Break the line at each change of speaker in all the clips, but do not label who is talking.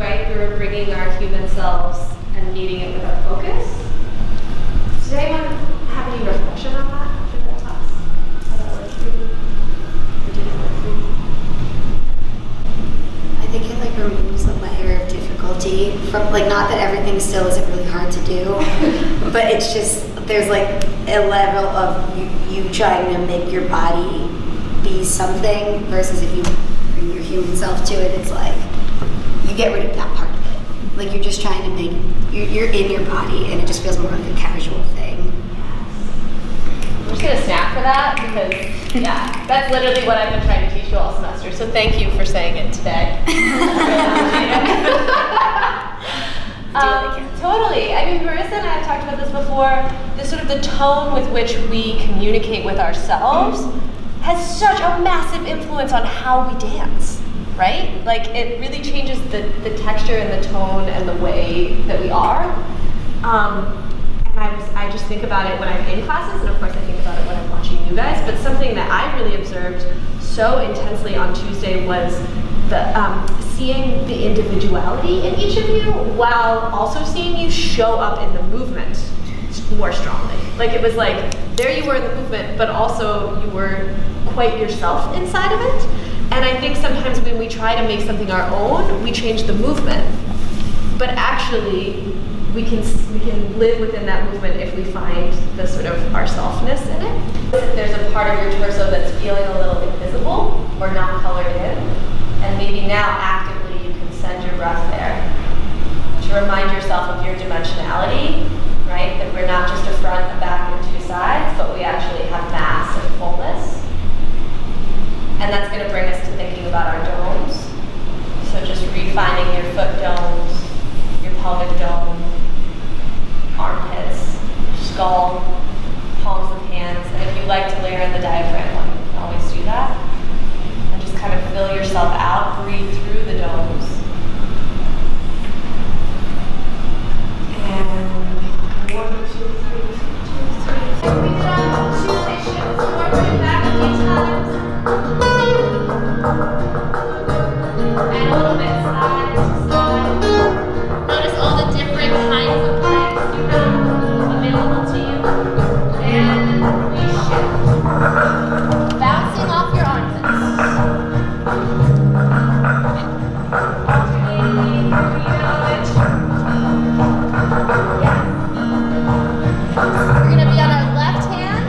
right? We were bringing our human selves and meeting it with our focus. Does anyone have any reflection on that after that class? How that worked for you? Or did it work for you?
I think it like removes a layer of difficulty from like, not that everything still isn't really hard to do, but it's just there's like a level of you trying to make your body be something versus if you bring your human self to it, it's like you get rid of that part of it. Like you're just trying to make you're in your body and it just feels more like a casual thing.
I'm just gonna snap for that because yeah, that's literally what I've been trying to teach you all semester. So thank you for saying it today. Totally. I mean, Marissa and I have talked about this before. This sort of the tone with which we communicate with ourselves has such a massive influence on how we dance, right? Like it really changes the texture and the tone and the way that we are. And I just think about it when I'm in classes, and of course I think about it when I'm watching you guys, but something that I really observed so intensely on Tuesday was the seeing the individuality in each of you while also seeing you show up in the movement more strongly. Like it was like, there you were in the movement, but also you were quite yourself inside of it. And I think sometimes when we try to make something our own, we change the movement. But actually, we can live within that movement if we find the sort of ourselfness in it. If there's a part of your torso that's feeling a little invisible or not colored in, and maybe now actively you can send your breath there to remind yourself of your dimensionality, right? That we're not just a front, a back, and two sides, but we actually have mass and fullness. And that's going to bring us to thinking about our domes. So just refining your foot domes, your pelvic dome, armpits, skull, palms of hands. And if you like to layer in the diaphragm one, you can always do that. And just kind of fill yourself out, breathe through the domes. And 1, 2, 3, 2, 3. We've done 2 patients. We're going back a few times. And a little bit side to side. Notice all the different kinds of legs you have available to you. And we shift. Bouncing off your armpits. Alternating, yes. We're going to be on our left hand.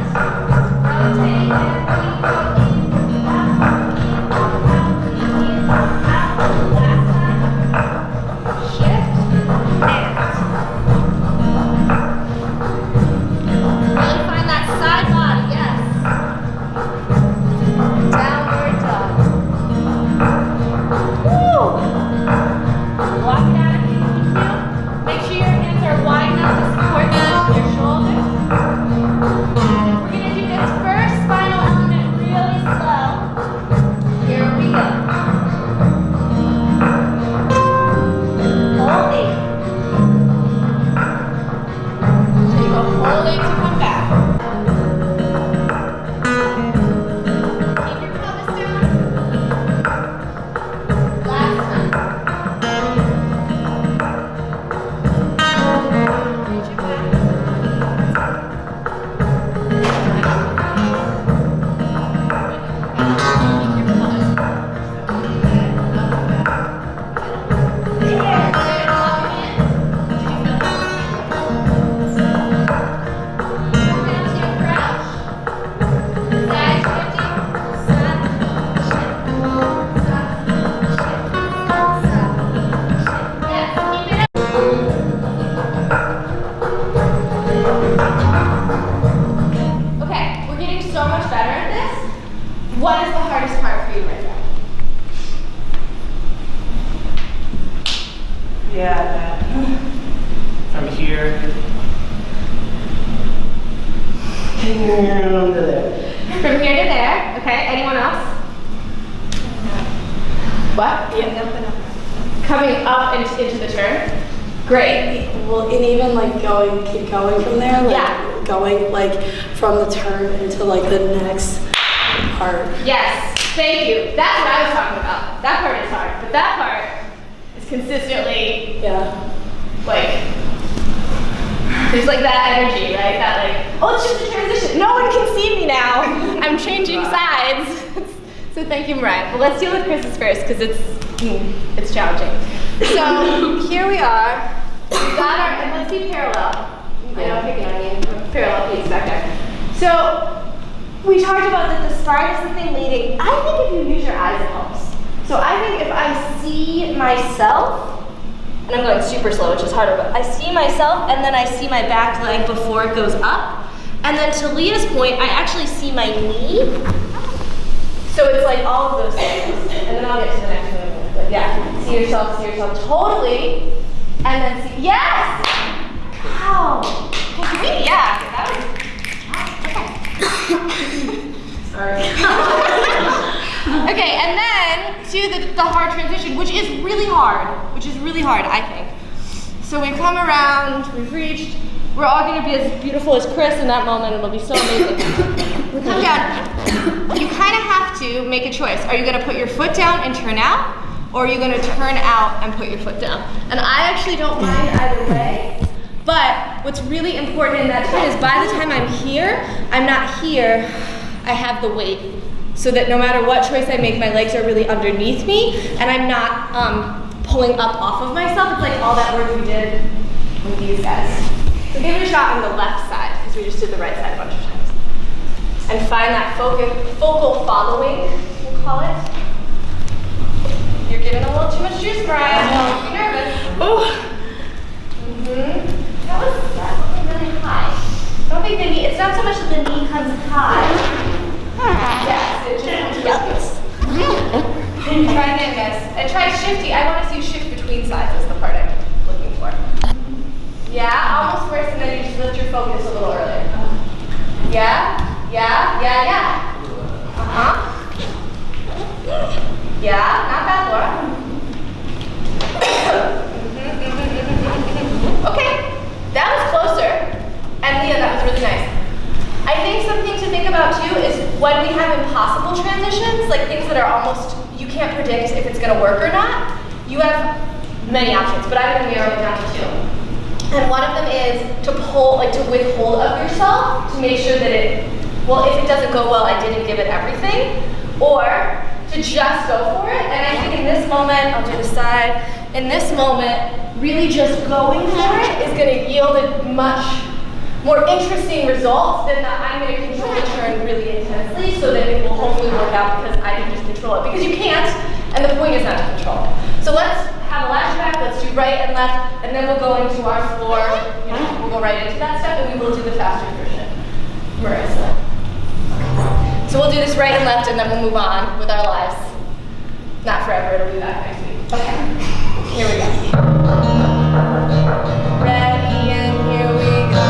Rotate and go in, out, in, out, in, out. Last time. Shift and. Really find that side body, yes. Downward dog. Woo! Walk it out if you need to. Make sure your hands are wide enough to support your shoulders. We're going to do this first spinal element really slow. Here we go. Whole 8. Take a whole 8 to come back. Keep your pelvis down. Last time. Reach it back. Okay, we're getting so much better at this. What is the hardest part for you right now?
Yeah, from here to there.
From here to there. Okay, anyone else? What?
Yeah.
Coming up into the turn. Great.
Well, and even like keep going from there. Like,
Yeah.
Going like from the turn into like the next part.
Yes, thank you. That's what I was talking about. That part is hard, but that part is consistently,
Yeah.
like, there's like that energy, right? That like, oh, it's just a transition. No one can see me now. I'm changing sides. So thank you, Mariah. But let's deal with Chris's first because it's challenging. So here we are. We got our, and let's be parallel. I know I'm picking on you. Parallel piece back there. So we talked about that the start is the thing leading. I think if you use your eyes, it helps. So I think if I see myself, and I'm going super slow, which is harder, but I see myself and then I see my back leg before it goes up. And then to Leah's point, I actually see my knee. So it's like all of those things. And then I'll get to the next one in a minute. But yeah, see yourself totally. And then see, yes! Wow. Can we, yeah, that was, okay. Sorry. Okay, and then to the hard transition, which is really hard, I think. So we've come around, we've reached, we're all gonna be as beautiful as Chris in that moment, it'll be so amazing. We come down, you kind of have to make a choice. Are you gonna put your foot down and turn out, or are you gonna turn out and put your foot down? And I actually don't mind either way, but what's really important in that turn is by the time I'm here, I'm not here, I have the weight. So that no matter what choice I make, my legs are really underneath me, and I'm not pulling up off of myself. It's like all that work we did with these guys. So give it a shot on the left side, because we just did the right side a bunch of times. And find that focal following, we'll call it. You're giving a little too much juice, Mariah. Don't be nervous. Oh. That was really high. Don't think the knee, it's not so much that the knee comes high. Yes, it just try and miss. And try shifty. I want to see you shift between sides is the part I'm looking for. Yeah, almost worse, and then you just lift your focus a little earlier. Yeah. Uh-huh. Yeah, not bad, Laura. Okay, that was closer. And Leah, that was really nice. I think something to think about too is when we have impossible transitions, like things that are almost, you can't predict if it's gonna work or not, you have many options, but I'm gonna narrow it down to two. And one of them is to pull, like to withhold of yourself, to make sure that if it doesn't go well, I didn't give it everything, or to just go for it. And I think in this moment, I'll do the side, in this moment, really just going for it is gonna yield a much more interesting results than that I'm going to control the turn really intensely so that it will hopefully work out because I can just control it. Because you can't, and the point is not to control it. So let's have a lash back, let's do right and left, and then we'll go into our floor, we'll go right into that step, and we will do the faster version. Marissa. So we'll do this right and left, and then we'll move on with our lives. Not forever, it'll be back next week. Okay, here we go. Ready, and here we go.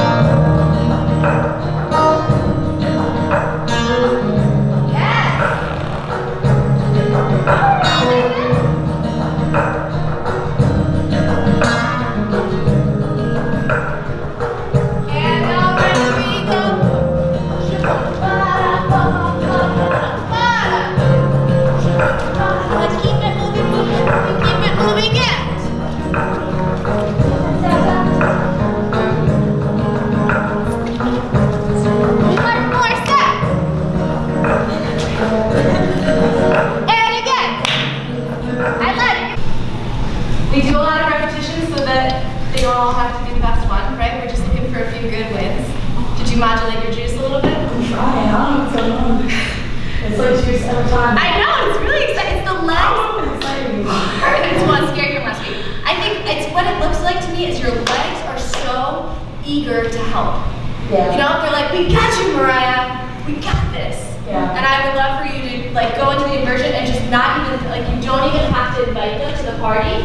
We do a lot of repetitions so that they don't all have to be the best one, right? We're just looking for a few good wins. Did you modulate your juice a little bit?
I'm trying. It's so long. It's like juice every time.
I know, it's really exciting. It's the legs.
It's exciting.
It's one scary from last week. I think it's what it looks like to me is your legs are so eager to help.
Yeah.
You know, they're like, we got you, Mariah. We got this.
Yeah.
And I would love for you to like go into the immersion and just not even, like you don't even have to invite them to the party.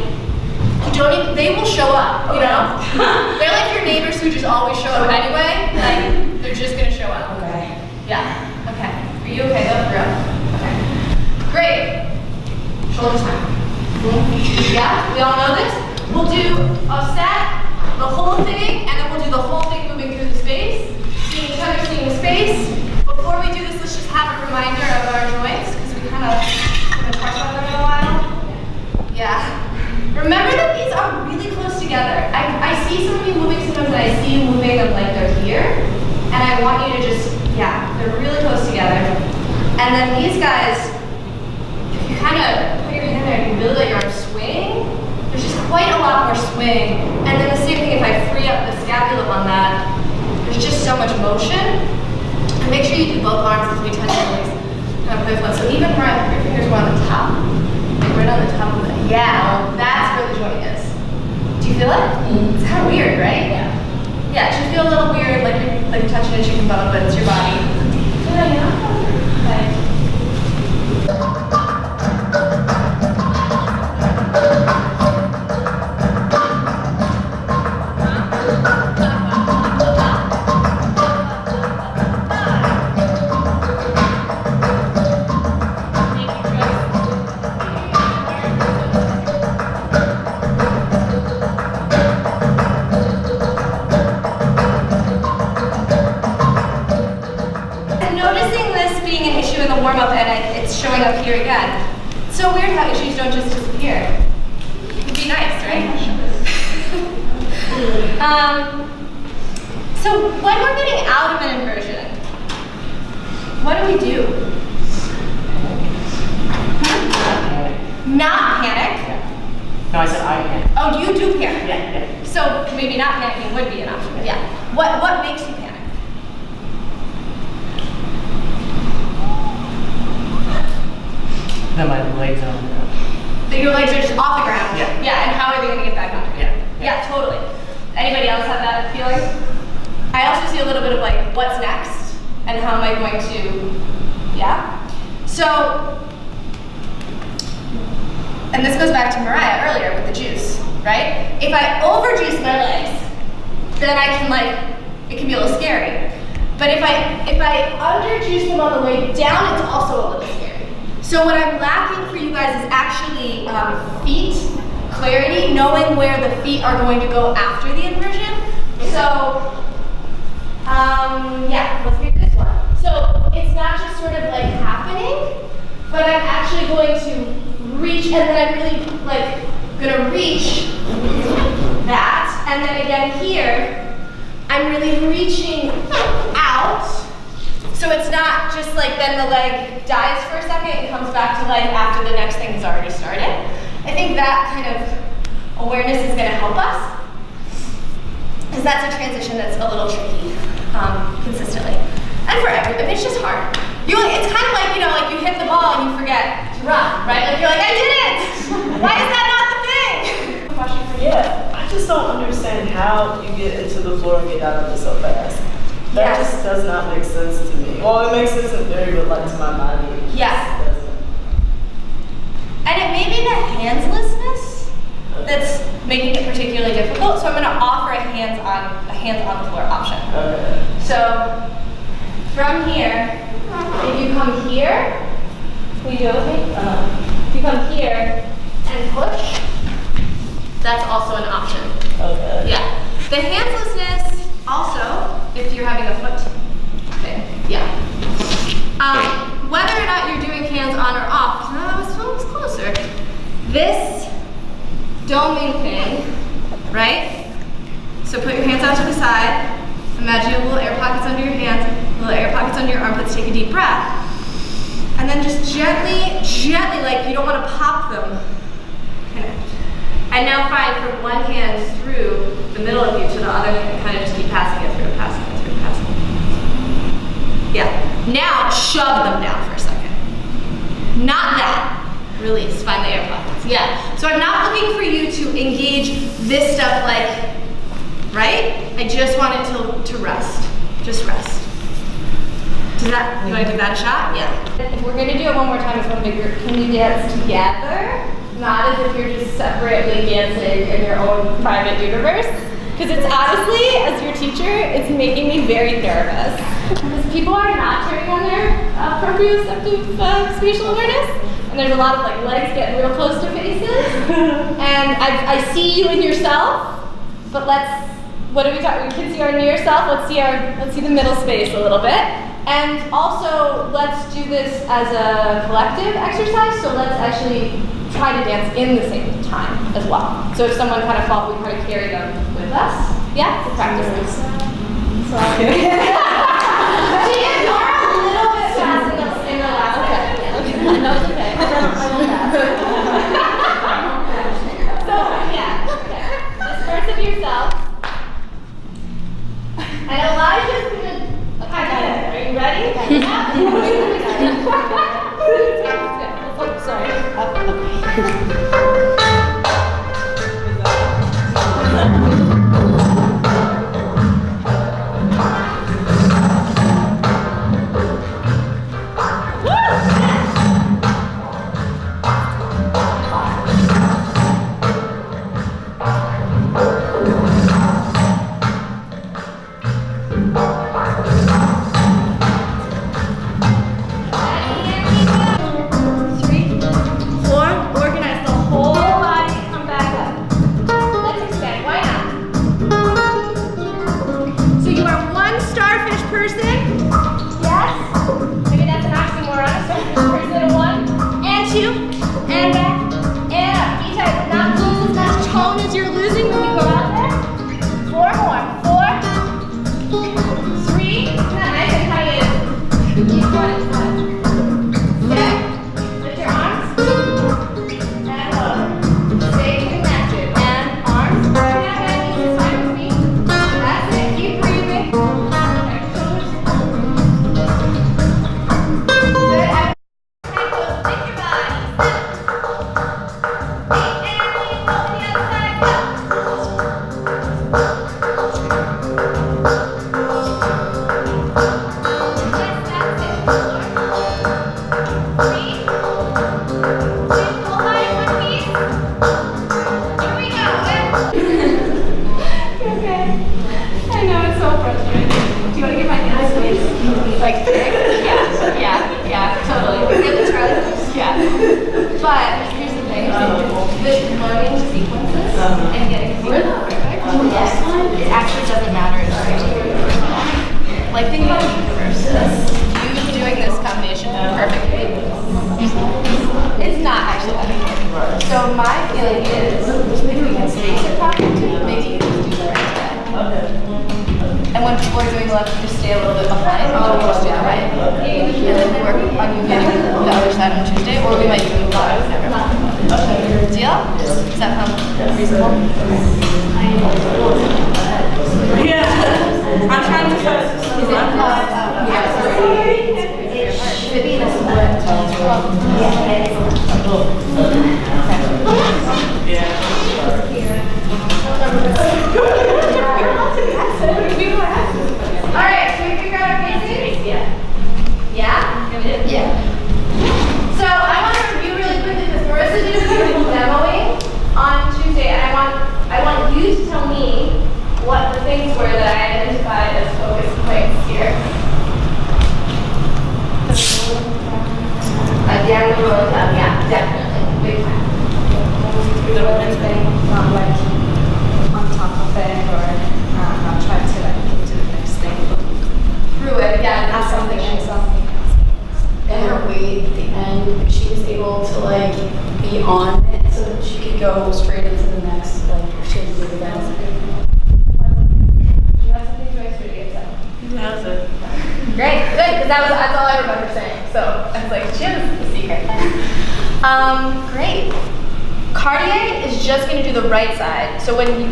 You don't even, they will show up, you know? They're like your neighbors who just always show up anyway. Like, they're just gonna show up.
Okay.
Yeah, okay. Are you okay though, for real? Okay. Great. Shoulder time. Yeah, we all know this. We'll do a set, the whole thing, and then we'll do the whole thing moving through the space. Seeing each other, seeing the space. Before we do this, let's just have a reminder of our joints, because we kind of haven't touched on them in a while. Yeah. Remember then these guys, if you kind of put your hand there and you really let your arm swing, there's just quite a lot more swing. And then the same thing if I free up the scapula on that, there's just so much motion. And make sure you do both arms as we touch your legs. Kind of play with one. So even right, your fingers were on the top. Like right on the top of it. Yeah, that's where the joint is. Do you feel it? Mm-hmm. It's kind of weird, right? Yeah. Yeah, it should feel a little weird, like you're touching a chicken bone, but it's your body. Okay. Warm-up and it's showing up here again. It's so weird how issues don't just disappear. It'd be nice, right? So when we're getting out of an inversion, what do we do? Not panic.
No, I said I panic.
Oh, you do panic.
Yeah.
So maybe not panicking would be an option. Yeah. What makes you panic?
Then my legs are on the ground.
That your legs are just off the ground.
Yeah.
Yeah, and how are they going to get back on? Yeah, totally. Anybody else have that feeling? I also see a little bit of like, what's next? And how am I going to, yeah? So, and this goes back to Mariah earlier with the juice, right? If I overjuice my legs, then I can it can be a little scary. But if I underjuice them on the way down, it's also a little scary. So what I'm lacking for you guys is actually feet clarity, knowing where the feet are going to go after the inversion. So, yeah, let's read this one. So it's not just sort of like happening, but I'm actually going to reach, and then I'm really gonna reach that, and then again here, I'm really reaching out. So it's not just like then the leg dies for a second and comes back to life after the next thing has already started. I think that kind of awareness is going to help us, because that's a transition that's a little tricky consistently. And for everybody, it's just hard. It's kind of like, like you hit the ball and you forget to run, right? Like you're like, I did it! Why is that not the thing? Question for you.
Yeah, I just don't understand how you get into the floor and get out of it so fast. That just does not make sense to me. Well, it makes sense in theory, but like to my body, it just doesn't.
And it may be the handlessness that's making it particularly difficult. So I'm going to offer a hands on the floor option.
Okay.
So from here, if you come here, will you do it with me? If you come here and push, that's also an option.
Okay.
Yeah. The handlessness. Also, if you're having a foot thing, yeah. Whether or not you're doing hands on or off, that was closer. This doming thing, right? So put your hands out to the side. Imagine little air pockets under your hands, little air pockets under your armpits. Take a deep breath. And then just gently, like you don't want to pop them. Connect. And now find from one hand through the middle of you to the other hand, kind of just keep passing it through, passing it through, passing it through. Yeah. Now shove them down for a second. Not that. Release. Find the air pockets. Yeah. So I'm not looking for you to engage this stuff like, right? I just want it to rest. Just rest. You want to give that a shot? Yeah. We're going to do it one more time as one big group. Can you dance together? Not as if you're just separately dancing in your own private universe. Because it's honestly, as your teacher, it's making me very nervous. Because people are not turning on their proprioceptive spatial awareness. And there's a lot of legs getting real close to faces. And I see you in yourself, but what are we talking? We can see our near self. Let's see the middle space a little bit. And also, let's do this as a collective exercise. So let's actually try to dance in the same time as well. So if someone kind of falls, we kind of carry them with us. Yeah, to practice this. She is more a little bit fast in the last bit. No, it's okay. So, yeah. Okay. Disperse of yourself. And Elijah's gonna. Okay, are you ready? Yeah. Oh, sorry.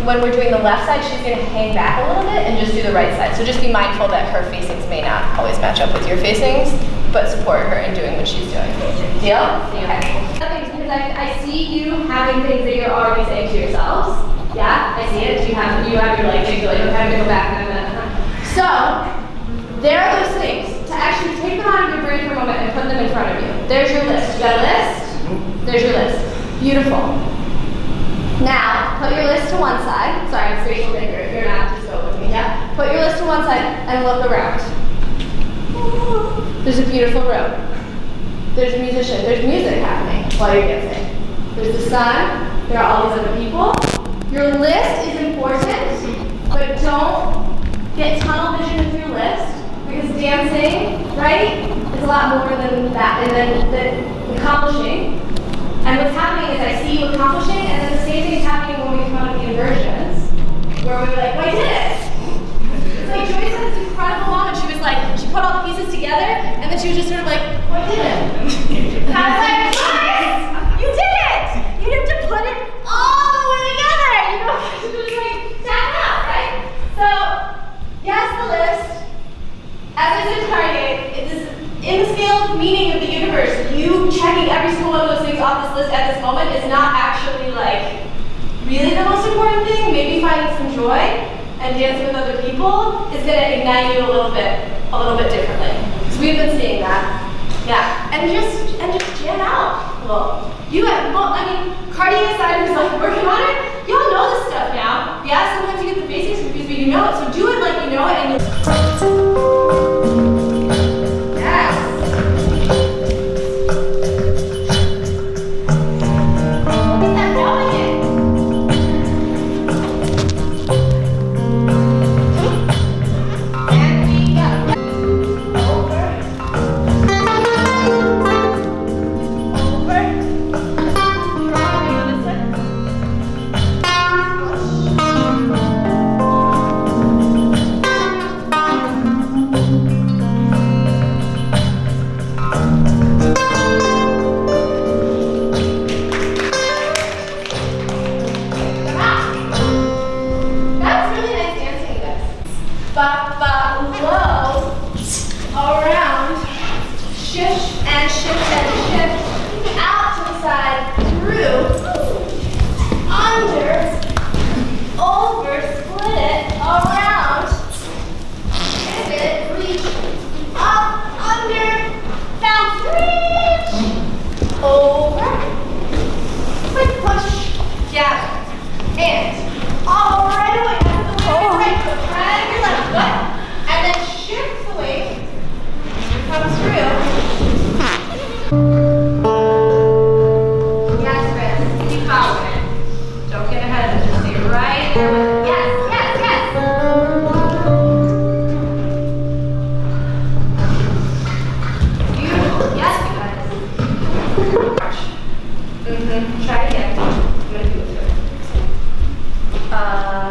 When we're doing the left side, she's going to hang back a little bit and just do the right side. So just be mindful that her facings may not always match up with your facings, but support her in doing what she's doing. Deal? Okay. Because I see you having things that you're already saying to yourselves. Yeah, I see it. You have your like things like, okay, I'm going to go back. So, there are those things. To actually take them out of your brain for a moment and put them in front of you. There's your list. You got a list? There's your list. Beautiful. Now, put your list to one side. Sorry, I'm spatial thinker. If you're not, just go with me. Yeah? Put your list to one side and look around. There's a beautiful room. There's a musician. There's music happening while you're dancing. There's the sun. There are all these other people. Your list is important, but don't get tunnel vision with your list because dancing, right, is a lot more than that. And then accomplishing. And what's happening is I see you accomplishing, and then the same thing's happening when we come out of the inversions, where we're like, well, I did it. It's like Joyce had this incredible moment. She was like, she put all the pieces together, and then she was just sort of like, well, I did it. How checking every single one of those things off this list at this moment is not actually like really the most important thing. Maybe finding some joy and dancing with other people is gonna ignite you a little bit differently. So we've been seeing that. Yeah, and just jam out. Well, I mean, cardio side who's like working on it, y'all know this stuff now. Yeah, sometimes you get the basics confused, but you know it. So do it like you know it, and yes. Look at them knowing it. And we go. Over. That's really nice dancing, you guys. Low, around, shift and shift and shift, out to the side, through, under, over, split it, around, pivot, reach, up, under, bounce, reach, over, quick push, gather, and all right away, right foot, drag your left foot, and then shift the weight, come through. Yes, Chris, keep following it. Don't get ahead of it, just stay right there with it. Yes, yes, yes. Beautiful, yes, you guys. Try it again. I'm gonna do it here.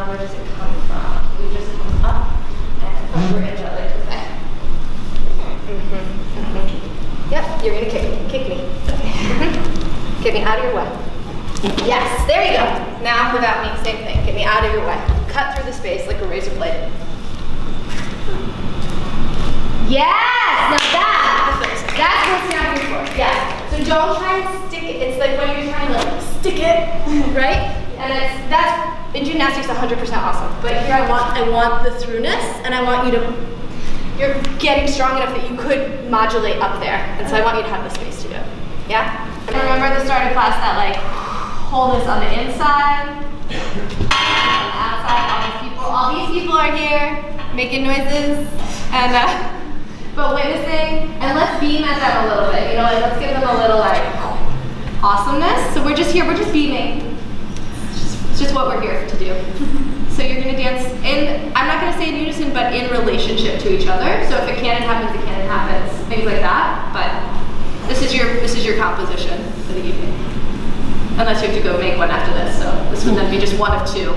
Where does it come from? We just come up and over into like this. Yep, you're gonna kick me. Okay. Get me out of your way. Yes, there you go. Now without me, same thing. Get me out of your way. Cut through the space like a razor blade. Yes! Now that's what snapping for. Yes. So don't try and stick it. It's like when you're trying to like stick it, right? And that's in gymnastics 100% awesome. But here I want the throughness, and I want you to, you're getting strong enough that you could modulate up there. And so I want you to have the space to do it. Yeah? And remember at the start of class that like, hold this on the inside, on the outside, all these people are here making noises, and but witnessing, and let's beam at them a little bit, you know, like let's give them a little like, awesomeness. So we're just here, we're just beaming. It's just what we're here to do. So you're gonna dance in, I'm not gonna say in unison, but in relationship to each other. So if a canon happens, a canon happens, things like that. But this is your composition for the evening. Unless you have to go make one after this, so this would then be just one of two.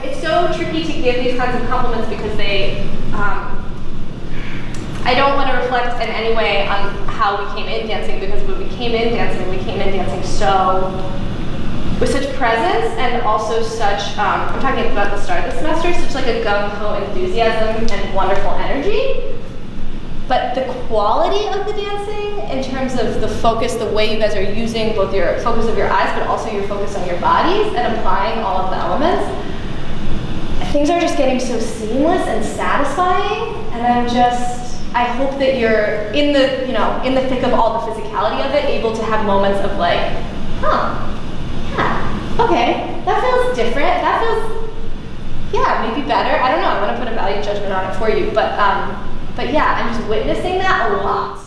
It's so tricky to give these kinds of compliments because they, I don't want to reflect in any way on how we came in dancing, because when we came in dancing so, with such presence and also such, I'm talking about the start of the semester, such like a gung-ho enthusiasm and wonderful energy. But the quality of the dancing, in terms of the focus, the way you guys are using both your focus of your eyes, but also your focus on your bodies and applying all of the elements, things are just getting so seamless and satisfying. And I hope that you're in the thick of all the physicality of it, able to have moments of like, yeah, okay, that feels different. That feels, yeah, maybe better. I don't know. I want to put a value judgment on it for you, but yeah, I'm just witnessing that a lot.